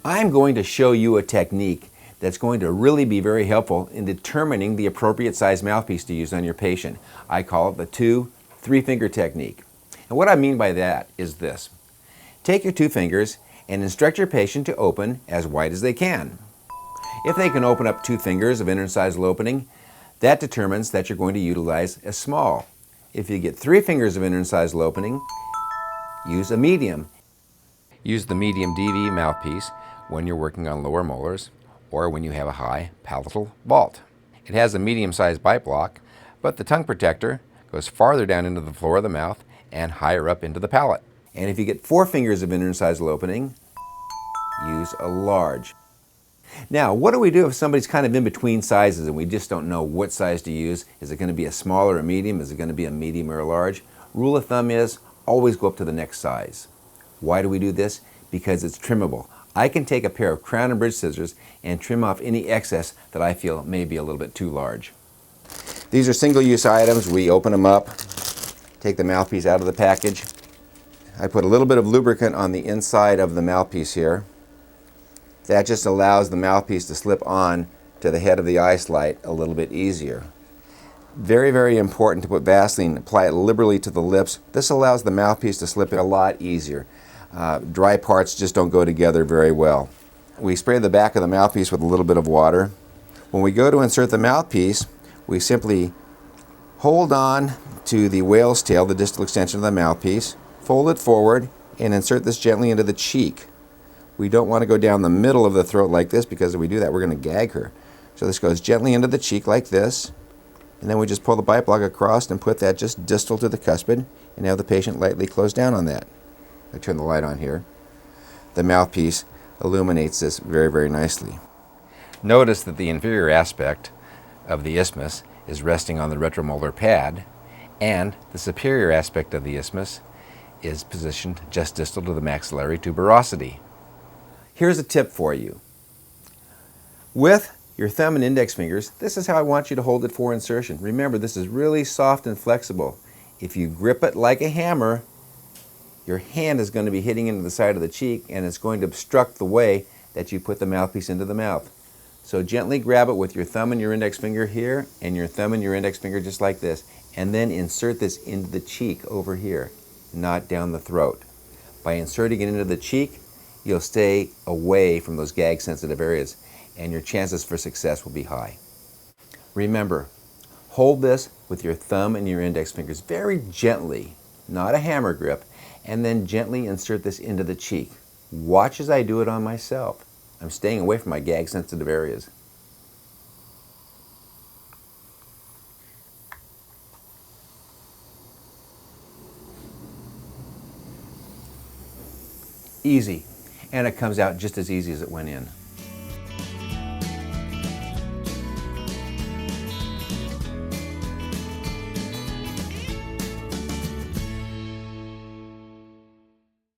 I'm going to show you a technique that's going to really be very helpful in determining the appropriate size mouthpiece to use on your patient. I call it the 2-3 finger technique. And what I mean by that is this. Take your 2 fingers and instruct your patient to open as wide as they can. If they can open up 2 fingers of incisal opening, that determines that you're going to utilize a small. If you get 3 fingers of incisal opening, use a medium. Use the medium DV mouthpiece when you're working on lower molars or when you have a high palatal vault. It has a medium-sized bite block, but the tongue protector goes farther down into the floor of the mouth and higher up into the palate. And if you get 4 fingers of incisal opening, use a large. Now, what do we do if somebody's kind of in between sizes and we just don't know what size to use? Is it going to be a small or a medium? Is it going to be a medium or a large? Rule of thumb is always go up to the next size. Why do we do this? Because it's trimmable. I can take a pair of crown and bridge scissors and trim off any excess that I feel may be a little bit too large. These are single-use items. We open them up, take the mouthpiece out of the package. I put a little bit of lubricant on the inside of the mouthpiece here. That just allows the mouthpiece to slip on to the head of the Isolite a little bit easier. Very, very important to put Vaseline, apply it liberally to the lips. This allows the mouthpiece to slip in a lot easier. Dry parts just don't go together very well. We spray the back of the mouthpiece with a little bit of water. When we go to insert the mouthpiece, we simply hold on to the whale's tail, the distal extension of the mouthpiece, fold it forward, and insert this gently into the cheek. We don't want to go down the middle of the throat like this, because if we do that, we're going to gag her. So this goes gently into the cheek like this, and then we just pull the bite block across and put that just distal to the cuspid, and have the patient lightly close down on that. I turn the light on here. The mouthpiece illuminates this very, very nicely. Notice that the inferior aspect of the isthmus is resting on the retromolar pad, and the superior aspect of the isthmus is positioned just distal to the maxillary tuberosity. Here's a tip for you. With your thumb and index fingers, this is how I want you to hold it for insertion. Remember, this is really soft and flexible. If you grip it like a hammer, your hand is going to be hitting into the side of the cheek, and it's going to obstruct the way that you put the mouthpiece into the mouth. So gently grab it with your thumb and your index finger here, and your thumb and your index finger just like this, and then insert this into the cheek over here, not down the throat. By inserting it into the cheek, you'll stay away from those gag-sensitive areas, and your chances for success will be high. Remember, hold this with your thumb and your index fingers very gently, not a hammer grip, and then gently insert this into the cheek. Watch as I do it on myself. I'm staying away from my gag-sensitive areas. Easy. And it comes out just as easy as it went in.